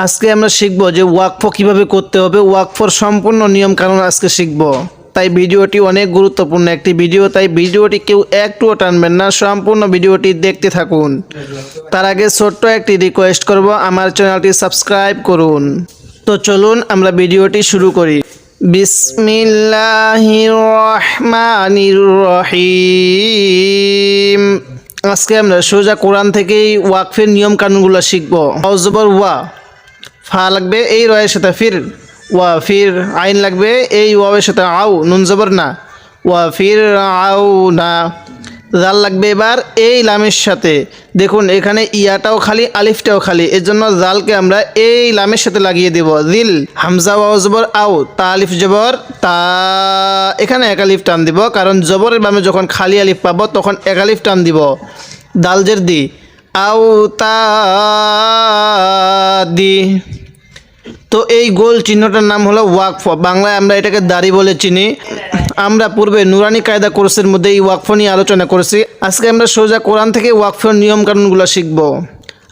আজকে আমরা শিখব যে ওয়াকফ কিভাবে করতে হবে, ওয়াকফর সম্পূর্ণ নিয়ম কানুন আজকে শিখব। তাই ভিডিওটি অনেক গুরুত্বপূর্ণ একটি ভিডিও, তাই ভিডিওটি কেউ একটুও টানবেন না, সম্পূর্ণ ভিডিওটি দেখতে থাকুন। তার আগে ছোট্ট একটি রিকোয়েস্ট করব, আমার চ্যানেলটি সাবস্ক্রাইব করুন। তো চলুন আমরা ভিডিওটি শুরু করি। বিসমিল্লাহির রহমানির রহিম। আজকে আমরা সোজা কোরআন থেকেই ওয়াকফের নিয়ম কানুনগুলো শিখব। জবর ওয়া, ফা লাগবে এই রয়ের সাথে ফির, ওয়া ফির। আইন লাগবে এই ওয়াবের সাথে আউ, নুন জবর না, ওয়া ফির আউ না। জাল লাগবে এবার এই লামের সাথে। দেখুন এখানে ইয়াটাও খালি, আলিফটাও খালি, এর জন্য জালকে আমরা এই লামের সাথে লাগিয়ে দেব। দিল হামজা ওয়াও জবর আউ, তা আলিফ জবর তা, এখানে এক আলিফ টান দিব, কারণ জবরের বামে যখন খালি আলিফ পাবো তখন এক আলিফ টান দিব। দাল জের দি, আউ তা দি। তো এই গোল চিহ্নটার নাম হলো ওয়াকফ, বাংলায় আমরা এটাকে দাড়ি বলে চিনি। আমরা পূর্বে নুরানি কায়দা কোর্সের মধ্যে এই ওয়াকফ নিয়ে আলোচনা করেছি। আজকে আমরা সোজা কোরআন থেকে ওয়াকফের নিয়ম কানুনগুলো শিখব।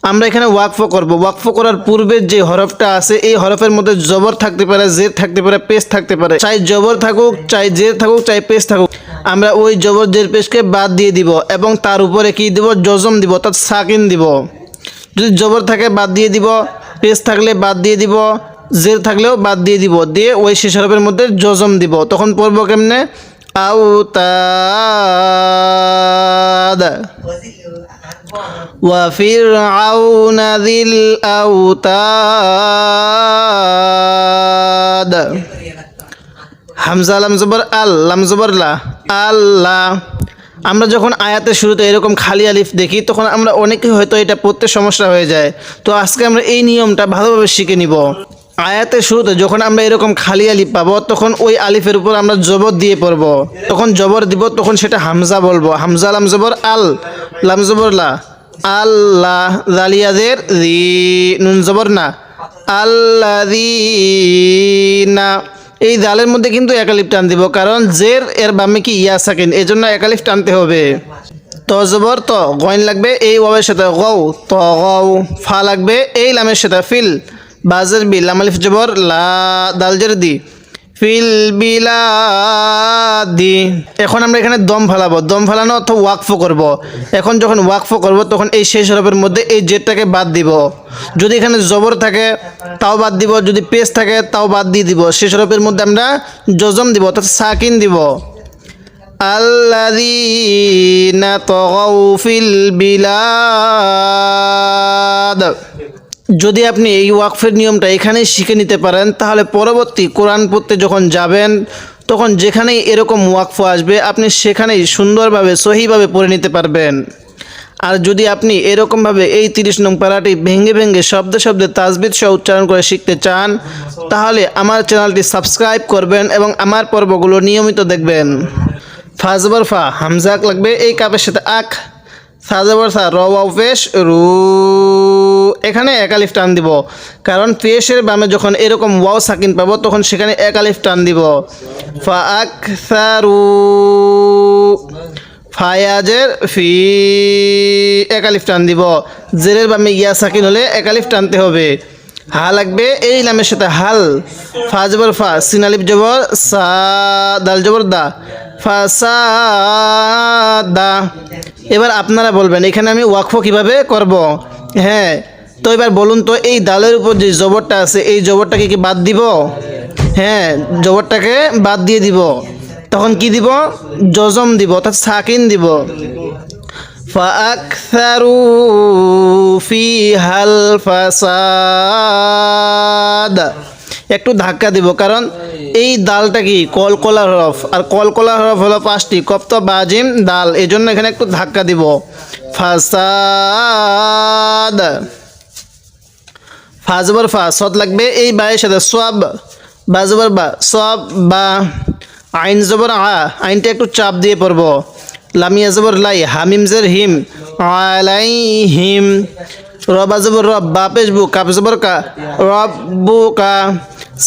আমরা এখানে ওয়াকফ করব। ওয়াকফ করার পূর্বের যে হরফটা আছে এই হরফের মধ্যে জবর থাকতে পারে, জের থাকতে পারে, পেশ থাকতে পারে। চাই জবর থাকুক, চাই জের থাকুক, চাই পেশ থাকুক, আমরা ওই জবর জের পেশকে বাদ দিয়ে দিব এবং তার উপরে কি দিব, জজম দিব, অর্থাৎ সাকিন দিব। যদি জবর থাকে বাদ দিয়ে দিব, পেশ থাকলে বাদ দিয়ে দিব, জের থাকলেও বাদ দিয়ে দিব, দিয়ে ওই শেষ হরফের মধ্যে জজম দিব। তখন পড়বো কেমনে, আউতাদ ওয়া ফিরআউনা যিল আউতাদ। হামজা লাম জবর আল, লাম জবর লা, আল্লাহ। আমরা যখন আয়াতের শুরুতে এরকম খালি আলিফ দেখি তখন আমরা অনেকে হয়তো এটা পড়তে সমস্যা হয়ে যায়। তো আজকে আমরা এই নিয়মটা ভালোভাবে শিখে নিব। আয়াতের শুরুতে যখন আমরা এরকম খালি আলিফ পাবো তখন ওই আলিফের উপর আমরা জবর দিয়ে পড়ব। তখন জবর দিব, তখন সেটা হামজা বলবো। হামজা লাম জবর আল, লাম জবর লা, আল্লাহ। জালিয়াদের জি, নুন জবর না, আল্লাযীনা। এই জালের মধ্যে কিন্তু এক আলিফ টান দিব, কারণ জের এর বামে কি ইয়া সাকিন, এই জন্য এক আলিফ টানতে হবে। ত জবর ত, গইন লাগবে এই ওয়াবের সাথে গৌ, ত গৌ। ফা লাগবে এই লামের সাথে ফিল, বাজের বি, লাম আলিফ জবর লা, দাল জের দি, ফিল বিলাদি। এখন আমরা এখানে দম ফালাবো। দম ফালানো অর্থাৎ ওয়াকফ করব। এখন যখন ওয়াকফ করব তখন এই শেষ হরফের মধ্যে এই জেরটাকে বাদ দিব। যদি এখানে জবর থাকে তাও বাদ দিব, যদি পেশ থাকে তাও বাদ দিয়ে দিব। শেষ হরফের মধ্যে আমরা জজম দিব, অর্থাৎ সাকিন দিব। আল্লাযীনা তাগাউ ফিল বিলাদ। যদি আপনি এই ওয়াকফের নিয়মটা এখানেই শিখে নিতে পারেন তাহলে পরবর্তী কোরআন পড়তে যখন যাবেন তখন যেখানেই এরকম ওয়াকফ আসবে আপনি সেখানেই সুন্দরভাবে সহিভাবে পড়ে নিতে পারবেন। আর যদি আপনি এরকমভাবে এই 30 নং পারাটি ভেঙে ভেঙে শব্দে শব্দে তাজবিদ সহ উচ্চারণ করে শিখতে চান তাহলে আমার চ্যানেলটি সাবস্ক্রাইব করবেন এবং আমার পর্বগুলো নিয়মিত দেখবেন। ফা জবর ফা, হামজাক লাগবে এই কাপের সাথে আখ, সা জবর সা, র ওয়াও পেশ রু। এখানে এক আলিফ টান দিব, কারণ পেশের বামে যখন এরকম ওয়াও সাকিন পাবো তখন সেখানে এক আলিফ টান দিব। ফা আকসারু, ফায়াজের ফি, এক আলিফ টান দিব। জেরের বামে ইয়া সাকিন হলে এক আলিফ টানতে হবে। হা লাগবে এই লামের সাথে হাল, ফা জবর ফা, সিন আলিফ জবর সা, দাল জবর দা, ফাসাদা। এবার আপনারা বলবেন এখানে আমি ওয়াকফ কিভাবে করব। হ্যাঁ, তো এবার বলুন তো এই দালের উপর যে জবরটা আছে এই জবরটাকে কি বাদ দিব? হ্যাঁ, জবরটাকে বাদ দিয়ে দিব। তখন কি দিব? জজম দিব, অর্থাৎ সাকিন দিব। ফাআকসারু ফিহাল ফাসাদ। একটু ধাক্কা দিব, কারণ এই দালটা কি কলকলা হরফ, আর কলকলা হরফ হলো 5টি, কপ্ত বাজিম দাল, এই জন্য এখানে একটু ধাক্কা দিব। ফাসাদ। ফা জবর ফা, সদ লাগবে এই বায়ের সাথে সব, বা জবর বা, সব বা। আইন জবর আ, আইনটা একটু চাপ দিয়ে পড়ব। লামিয়া জবর লাই, হামিম জের হিম, আলাইহিম। রবা জবর রব, বা পেশ বু, কাপ জবর কা, রব্বু কা।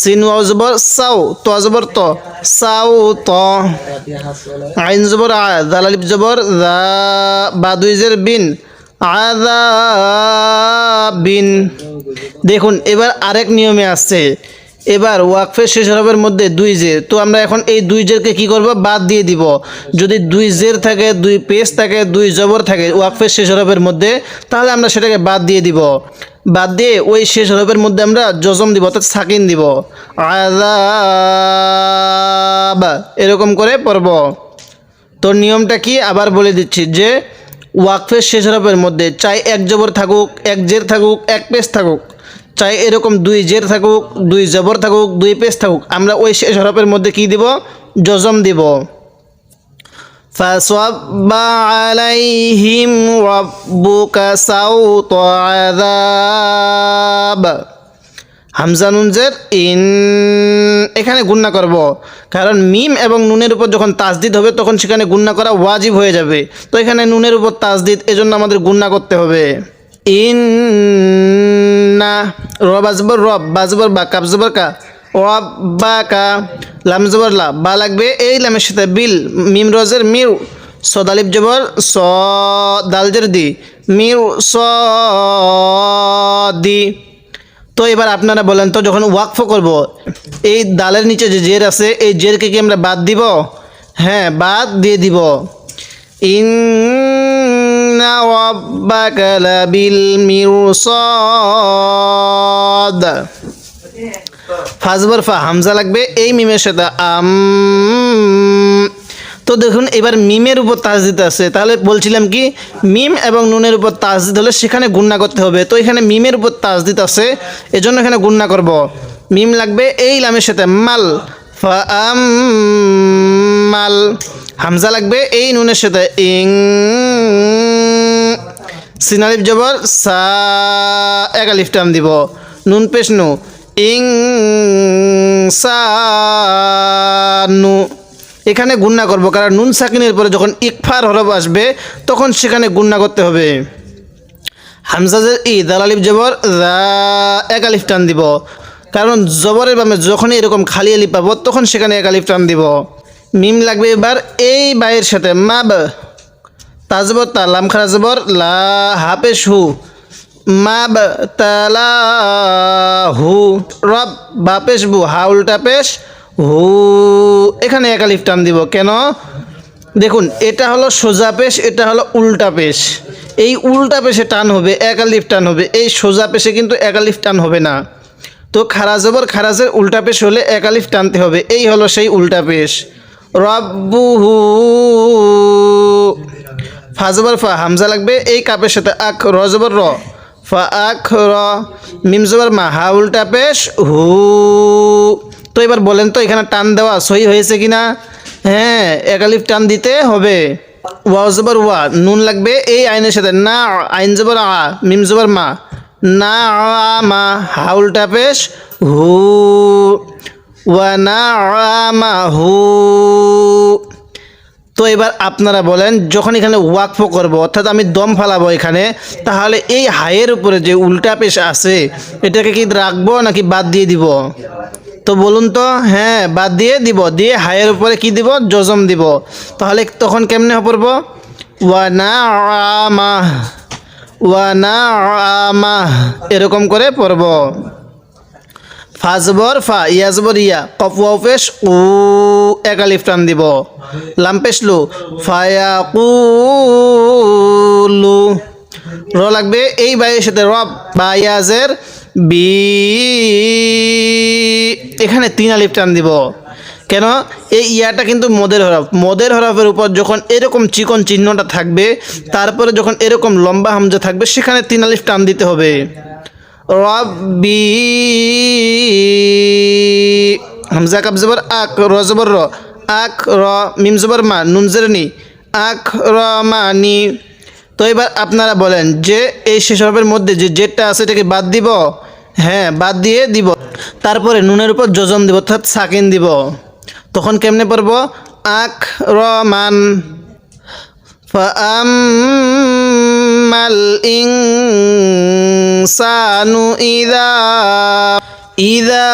সিন ওয়াও জবর সাউ, ত জবর ত, সাউ ত। আইন জবর আ, জাল আলিফ জবর জা, বা দুই জের বিন, আযাবিন। দেখুন এবার আরেক নিয়মে আসছে। এবার ওয়াকফের শেষ হরফের মধ্যে দুই জের, তো আমরা এখন এই দুই জেরকে কি করব, বাদ দিয়ে দিব। যদি দুই জের থাকে, দুই পেশ থাকে, দুই জবর থাকে ওয়াকফের শেষ হরফের মধ্যে, তাহলে আমরা সেটাকে বাদ দিয়ে দিব। বাদ দিয়ে ওই শেষ হরফের মধ্যে আমরা জজম দিব, অর্থাৎ সাকিন দিব। আযাব এরকম করে পড়ব। তো নিয়মটা কি আবার বলে দিচ্ছি, যে ওয়াকফের শেষ হরফের মধ্যে চাই এক জবর থাকুক, এক জের থাকুক, এক পেশ থাকুক, চাই এরকম দুই জের থাকুক, দুই জবর থাকুক, দুই পেশ থাকুক, আমরা ওই শেষ হরফের মধ্যে কি দিব, জজম দিব। ফাসাব্বা আলাইহিম রাব্বুকা সাওতা আযাব। হামজা নুন জের ইন, এখানে গুণনা করব, কারণ মিম এবং নুনের উপর যখন তাসদিদ হবে তখন সেখানে গুণনা করা ওয়াজিব হয়ে যাবে। তো এখানে নুনের উপর তাসদিদ, এজন্য আমাদের গুণনা করতে হবে। ইন না, র বাজবর রব, বাজবর বা, কাব জবর কা, রব বা কা, লাম জবর লা, বা লাগবে এই লামের সাথে বিল, মিম রজের মিউ, সদালিব জবর স, দালজের দি, মিউ স দি। তো এবার আপনারা বলেন তো, যখন ওয়াকফ করব এই দালের নিচে যে জের আছে এই জেরকে কি আমরা বাদ দিব? হ্যাঁ, বাদ দিয়ে দিব। ইন্না রাব্বাকা লাবিল মিরসাদ। ফাজবর ফা, হামজা লাগবে এই মিমের সাথে আম। তো দেখুন এবার মিমের উপর তাসদিদ আছে, তাহলে বলছিলাম কি মিম এবং নুনের উপর তাসদিদ হলে সেখানে গুণনা করতে হবে। তো এখানে মিমের উপর তাসদিদ আছে, এজন্য এখানে গুণনা করব। মিম লাগবে এই লামের সাথে মাল, ফা আম মাল। হামজা লাগবে এই নুনের সাথে ইং, সিনালিফ জবর সা, এক আলিফ টান দিব, নুন পেশ নু, ইং সা নু। এখানে গুণনা করব, কারণ নুন সাকিনের পরে যখন ইকফার হরফ আসবে তখন সেখানে গুণনা করতে হবে। হামজাজের ই, দাল আলিফ জবর দা, এক আলিফ টান দিব, কারণ জবরের বামে যখনই এরকম খালি আলিফ পাবো তখন সেখানে এক আলিফ টান দিব। মিম লাগবে এবার এই বায়ের সাথে মাব, তাজবর তা, লাম খারা জবর লা, হাফেশ হু, মাব তালা হু, রব বাপেশ বু, হা উল্টা পেশ হু, এখানে এক আলিফ টান দিব। কেন? দেখুন এটা হলো সোজা পেশ, এটা হলো উল্টা পেশ। এই উল্টা পেশে টান হবে, এক আলিফ টান হবে, এই সোজা পেশে কিন্তু এক আলিফ টান হবে না। তো খারা জবর খারাজের উল্টা পেশ হলে এক আলিফ টানতে হবে, এই হলো সেই উল্টা পেশ। রব্বুহু, ফা জবর ফা, হামজা লাগবে এই কাপের সাথে আখ, র জবর র, ফা আখ র, মিম জবর মা, হা উল্টা পেশ হু। তো এবার বলেন তো এখানে টান দেওয়া সহি হয়েছে কিনা? হ্যাঁ, এক আলিফ টান দিতে হবে। ওয়া জবর ওয়া, নুন লাগবে এই আইনের সাথে না, আইন জবর আ, মিম জবর মা, না মা, হা উল্টা পেশ হু, ওয়া না মা হু। তো এবার আপনারা বলেন, যখন এখানে ওয়াকফ করব অর্থাৎ আমি দম ফালাবো এখানে, তাহলে এই হায়ের উপরে যে উল্টা পেশ আছে এটাকে কি রাখবো নাকি বাদ দিয়ে দিব? তো বলুন তো। হ্যাঁ, বাদ দিয়ে দিব, দিয়ে হায়ের উপরে কি দিব, জজম দিব। তাহলে তখন কেমনে পড়ব? ওয়া না আমা, ওয়া না আমা, এরকম করে পড়ব। ফাজবর ফা, ইয়াজবর ইয়া, কফ ওয়াও পেশ উ, এক আলিফ টান দিব, লাম পেশ লু, ফায়াকুলু, র লাগবে এই বাইয়ের সাথে রব, বা ইয়াজের বি, এখানে তিন আলিফ টান দিব। কেন? এই ইয়াটা কিন্তু মদের হরফ, মদের হরফের উপর যখন এরকম চিকন চিহ্নটা থাকবে, তারপরে যখন এরকম লম্বা হামজা থাকবে সেখানে তিন আলিফ টান দিতে হবে। রব্বি, হামজা কাব জবর আক, র জবর র, আক র, মিম জবর মা, নুন জের নি, আক র মানি। তো এবার আপনারা বলেন যে এই শেষ হরফের মধ্যে যে জেডটা আছে এটাকে বাদ দিব? হ্যাঁ, বাদ দিয়ে দিব। তারপরে নুনের উপর জজম দিব, অর্থাৎ সাকিন দিব। তখন কেমনে পড়ব? আক র মান, ফাআম্মাল ইনসানু ইযা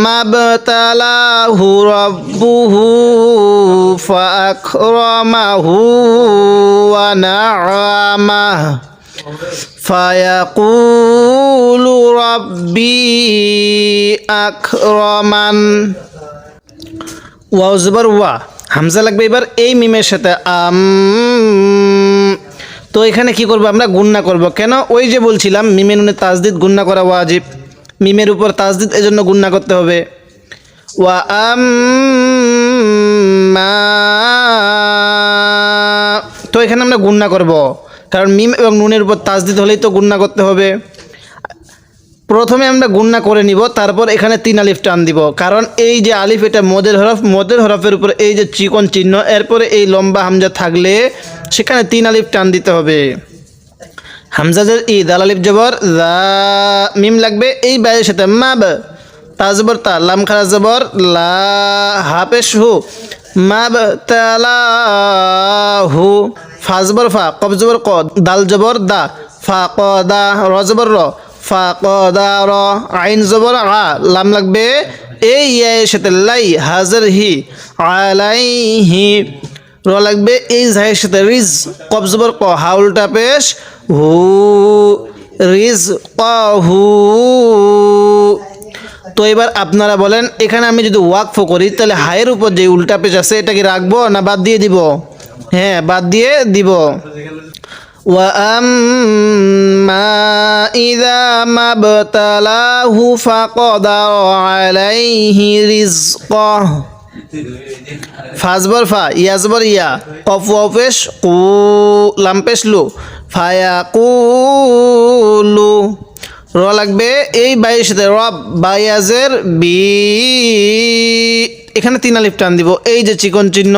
মাবতালাহু রাব্বুহু ফাআকরামাহু ওয়া না'আমাহু ফায়াকুলু রাব্বি আকরামান। ওয়াও জবর ওয়া, হামজা লাগবে এবার এই মিমের সাথে আম। তো এখানে কি করব আমরা? গুণনা করব। কেন? ওই যে বলছিলাম মিমে নুনে তাজদিদ গুণনা করা ওয়াজিব, মিমের উপর তাজদিদ এজন্য গুণনা করতে হবে। ওয়া আম মা, তো এখানে আমরা গুণনা করব, কারণ মিম এবং নুনের উপর তাজদিদ হলেই তো গুণনা করতে হবে। প্রথমে আমরা গুণনা করে নিব, তারপর এখানে 3 আলিফ টান দিব, কারণ এই যে আলিফ এটা মদের হরফ, মদের হরফের উপর এই যে চিকন চিহ্ন, এরপরে এই লম্বা হামজা থাকলে সেখানে 3 আলিফ টান দিতে হবে। হামজাজের ই, দাল আলিফ জবর দা, মিম লাগবে এই বাইয়ের সাথে মাব, তা জবর তা, লাম খারা জবর লা, হাফেশ হু, মাব তালা হু, ফা জবর ফা, কব জবর ক, দাল জবর দা, ফা ক দা, র জবর র, ফা ক দা র, আইন জবর আ, লাম লাগবে এই ইয়ায়ের সাথে লাই, হাজার হি, আলাইহি, র লাগবে এই জাহের সাথে রিজ, কব জবর ক, হা উল্টা পেশ হু, রিজ ক হু। তো এবার আপনারা বলেন, এখানে আমি যদি ওয়াকফ করি তাহলে হায়ের উপর যে উল্টা পেশ আছে এটা কি রাখবো না বাদ দিয়ে দিব? হ্যাঁ, বাদ দিয়ে দিব। ওয়া আম্মা ইযা মাবতালাহু ফাকাদারা আলাইহি রিজকাহ, ফাজবর ফা, ইয়াজবর ইয়া, কফ ওয়াও পেশ কু, লাম পেশ লু, ফায়াকুলু, র লাগবে এই বাইয়ের সাথে রব, বায়াজের বি, এখানে 3 আলিফ টান দিব, এই যে চিকন চিহ্ন।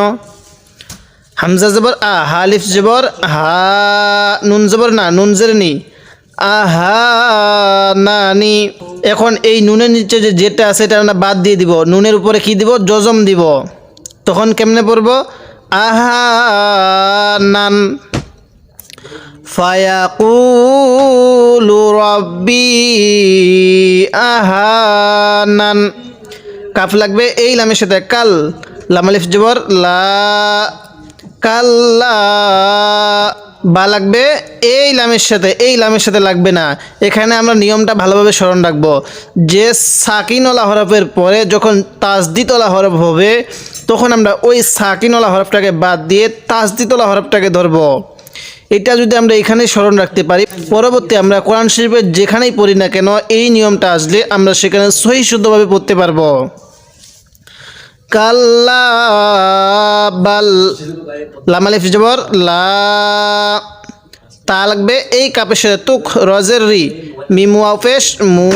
হামজা জবর আ, হা আলিফ জবর হা, নুন জবর না, নুন জের নি, আহা নানি। এখন এই নুনের নিচে যে যেটা আছে এটা আমরা বাদ দিয়ে দিব, নুনের উপরে কি দিব? জজম দিব। তখন কেমনে পড়ব? আহা নান, ফায়াকুলু রাব্বি আহানান, কাফ লাগবে এই লামের সাথে কাল, লাম আলিফ জবর লা, কাল্লা, বা লাগবে এই লামের সাথে, এই লামের সাথে লাগবে না। এখানে আমরা নিয়মটা ভালোভাবে স্মরণ রাখবো যে সাকিনওয়ালা হরফের পরে যখন তাজদিদওয়ালা হরফ হবে তখন আমরা ওই সাকিনওয়ালা হরফটাকে বাদ দিয়ে তাজদিদওয়ালা হরফটাকে ধরবো। এটা যদি আমরা এখানে স্মরণ রাখতে পারি, পরবর্তী আমরা কোরআন শরীফের যেখানেই পড়ি না কেন এই নিয়মটা আসলে আমরা সেখানে সহি শুদ্ধভাবে পড়তে পারবো। কাল্লা বাল, লাম আলিফ জবর লা, তা লাগবে এই কাপের সাথে তুক, রজের রি, মিম ওয়াও পেশ মু,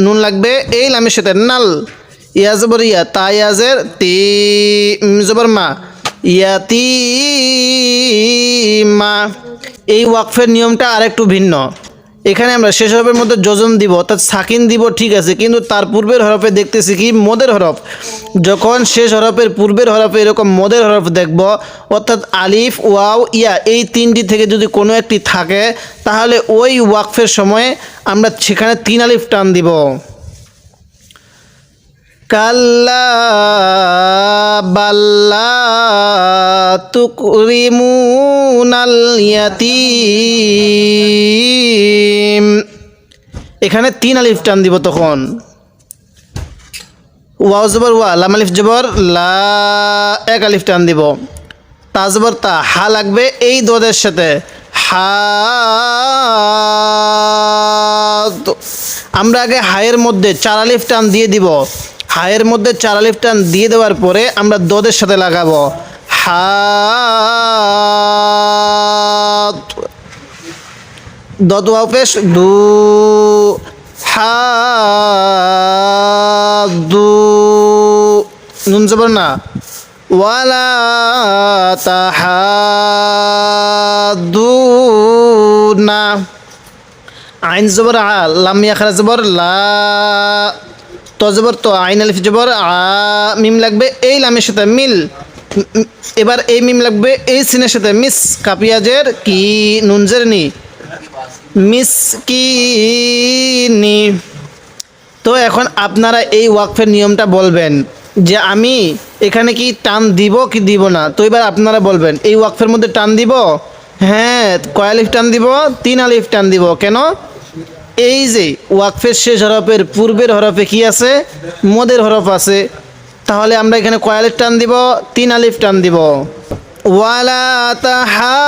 নুন লাগবে এই লামের সাথে নাল, ইয়া জবর ইয়া, তা ইয়াজের তি, জবর মা, ইয়াতি মা। এই ওয়াকফের নিয়মটা আরেকটু ভিন্ন। এখানে আমরা শেষ হরফের মধ্যে যোজন দিব, অর্থাৎ সাকিন দিব, ঠিক আছে, কিন্তু তার পূর্বের হরফে দেখতেছি কি মদের হরফ। যখন শেষ হরফের পূর্বের হরফে এরকম মদের হরফ দেখব, অর্থাৎ আলিফ ওয়াও ইয়া এই 3টি থেকে যদি কোনো একটি থাকে তাহলে ওই ওয়াকফের সময়ে আমরা সেখানে 3 আলিফ টান দিব। কাল্লা বাল্লা তুকরিমুনাল ইয়াতীম, এখানে 3 আলিফ টান দিব। তখন ওয়াও জবর ওয়া, লাম আলিফ জবর লা, 1 আলিফ টান দিব। তা জবর তা, হা লাগবে এই দোদের সাথে হা। আমরা আগে হায়ের মধ্যে 4 আলিফ টান দিয়ে দিব, হায়ের মধ্যে 4 আলিফ টান দিয়ে দেওয়ার পরে আমরা দদের সাথে লাগাবো হা, দদ ওয়াও পেশ দু, হা দু, নুন জবর না, ওয়ালা তাহাদুনা, আইন জবর আ, লাম ইয়াখরা জবর লা, তো জবর তো, আইন আলিফ জবর আ, মিম লাগবে এই লামের সাথে মিল, এবার এই মিম লাগবে এই সিনের সাথে মিস, কাপিয়াজের কি, নুনজের নি, মিস কি নি। তো এখন আপনারা এই ওয়াকফের নিয়মটা বলবেন যে আমি এখানে কি টান দিব কি দিব না। তো এবার আপনারা বলবেন এই ওয়াকফের মধ্যে টান দিব হ্যাঁ, কয় আলিফ টান দিব? 3 আলিফ টান দিব। কেন? এই যে ওয়াকফের শেষ হরফের পূর্বের হরফে কি আছে? মদের হরফ আছে। তাহলে আমরা এখানে কয় আলিফ টান দিব? 3 আলিফ টান দিব। ওয়ালা তাহাদ্দুনা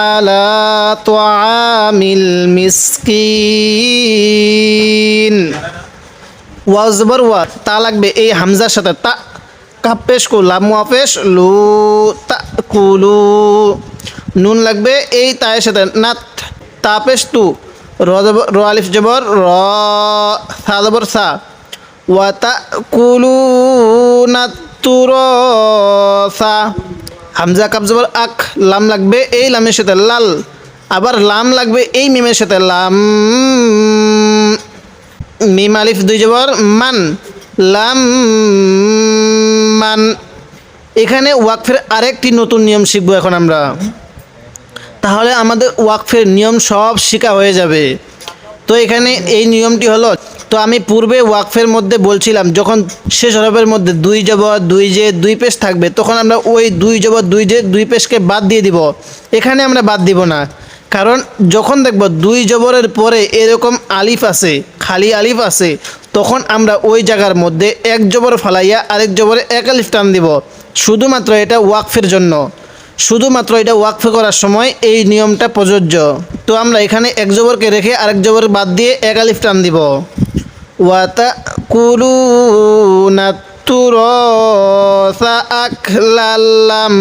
আলা তুআমিল মিসকিন। ওয়া জবর ওয়া, তা লাগবে এই হামজার সাথে। তা কাপ পেশ কু, লাম ওয়া পেশ লু, তা কুলু। নুন লাগবে এই তায়ের সাথে। নাত, তা পেশ তু, র আলিফ জবর র, সা জবর সা। ওয়া তা কুলু না তুরসা। হামজা কাপ জবর আক, লাম লাগবে এই লামের সাথে লাল। আবার লাম লাগবে এই মিমের সাথে লাম। মিম আলিফ 2 জবর মান, লাম মান। এখানে ওয়াকফের আরেকটি নতুন নিয়ম শিখবো এখন আমরা। তাহলে আমাদের ওয়াকফের নিয়ম সব শেখা হয়ে যাবে। তো এখানে এই নিয়মটি হলো, তো আমি পূর্বে ওয়াকফের মধ্যে বলছিলাম যখন শেষ হরফের মধ্যে 2 জবর 2 জে 2 পেশ থাকবে তখন আমরা ওই 2 জবর 2 জে 2 পেশকে বাদ দিয়ে দিব। এখানে আমরা বাদ দিব না, কারণ যখন দেখব 2 জবরের পরে এরকম আলিফ আছে, খালি আলিফ আছে, তখন আমরা ওই জায়গার মধ্যে 1 জবর ফালাইয়া আরেক জবরে 1 আলিফ টান দিব। শুধুমাত্র এটা ওয়াকফের জন্য, শুধুমাত্র এটা ওয়াকফ করার সময় এই নিয়মটা প্রযোজ্য। তো আমরা এখানে 1 জবরকে রেখে আরেক জবর বাদ দিয়ে 1 আলিফ টান দিব। ওয়াতা কুলু না তুরসা আকলাল্লাম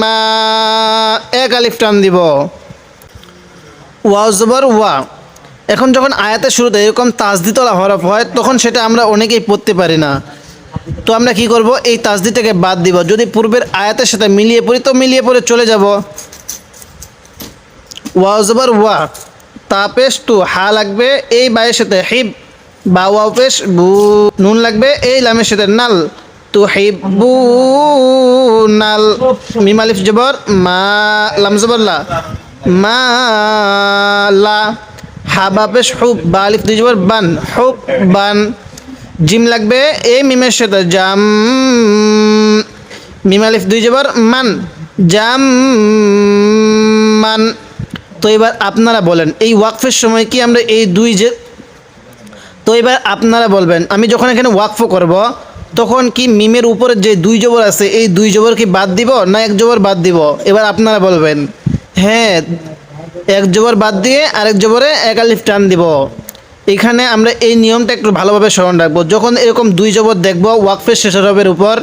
মা, 1 আলিফ টান দিব। ওয়া জবর ওয়া। এখন যখন আয়াতের শুরুতে এরকম তাসদিদওয়ালা হরফ হয় তখন সেটা আমরা অনেকেই পড়তে পারি না। তো আমরা কি করব? এই তাসদিদটাকে বাদ দিব। যদি পূর্বের আয়াতের সাথে মিলিয়ে পড়ি তো মিলিয়ে পড়ে চলে যাব। ওয়া জবর ওয়া, তা পেশ তু, হা লাগবে এই বায়ের সাথে হিব, বা ওয়া পেশ বু। নুন লাগবে এই লামের সাথে নাল, তু হিব্বু নাল। মিম আলিফ জবর মা, লাম জবর লা, মা লা। হা বা পেশ হুব, বা আলিফ 2 জবর বান, হুব বান। জিম লাগবে এই মিমের সাথে জাম, মিম আলিফ 2 জবর মান, জাম মান। তো এবার আপনারা বলেন এই ওয়াকফের সময় কি আমরা এই 2 যে, তো এবার আপনারা বলবেন আমি যখন এখানে ওয়াকফ করব তখন কি মিমের উপরে যে 2 জবর আছে এই 2 জবর কি বাদ দিব না 1 জবর বাদ দিব? এবার আপনারা বলবেন। হ্যাঁ, 1 জবর বাদ দিয়ে আরেক জবরে 1 আলিফ টান দিব। এখানে আমরা এই নিয়মটা একটু ভালোভাবে স্মরণ রাখবো। যখন এরকম 2 জবর দেখব ওয়াকফের শেষ হরফের উপর,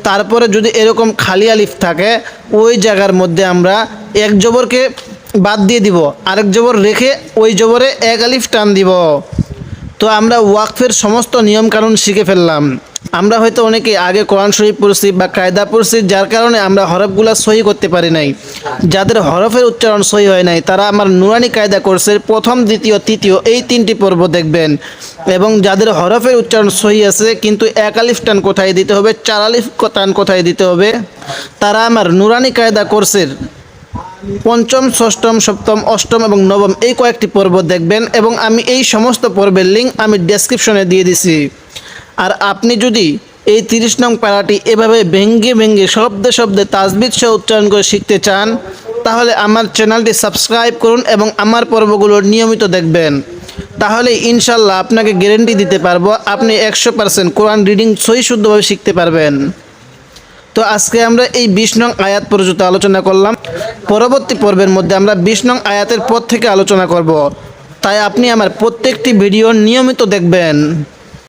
তারপরে যদি এরকম খালি আলিফ থাকে ওই জায়গার মধ্যে আমরা 1 জবরকে বাদ দিয়ে দিব, আরেক জবর রেখে ওই জবরে 1 আলিফ টান দিব। তো আমরা ওয়াকফের সমস্ত নিয়মকানুন শিখে ফেললাম। আমরা হয়তো অনেকে আগে কোরআন শরীফ পড়ছি বা কায়দা পড়ছি, যার কারণে আমরা হরফগুলো সহি করতে পারি নাই। যাদের হরফের উচ্চারণ সহি হয় নাই তারা আমার নুরানি কায়দা কোর্সের প্রথম, দ্বিতীয়, তৃতীয় এই 3টি পর্ব দেখবেন। এবং যাদের হরফের উচ্চারণ সহি আছে কিন্তু 1 আলিফ টান কোথায় দিতে হবে, 4 আলিফ টান কোথায় দিতে হবে, তারা আমার নুরানি কায়দা কোর্সের 5ম, 6ম, 7ম, 8ম এবং 9ম এই কয়েকটি পর্ব দেখবেন। এবং আমি এই সমস্ত পর্বের লিঙ্ক আমি ডেসক্রিপশনে দিয়ে দিছি। আর আপনি যদি এই 30 নং প্যারাটি এভাবে ভেঙ্গে ভেঙ্গে শব্দে শব্দে তাজবিদ সহ উচ্চারণ করে শিখতে চান তাহলে আমার চ্যানেলটি সাবস্ক্রাইব করুন এবং আমার পর্বগুলো নিয়মিত দেখবেন। তাহলে ইনশাল্লাহ আপনাকে গ্যারেন্টি দিতে পারবো আপনি 100% কোরআন রিডিং সহি শুদ্ধভাবে শিখতে পারবেন। তো আজকে আমরা এই 20 নং আয়াত পর্যন্ত আলোচনা করলাম। পরবর্তী পর্বের মধ্যে আমরা 20 নং আয়াতের পর থেকে আলোচনা করব। তাই আপনি আমার প্রত্যেকটি ভিডিও নিয়মিত দেখবেন।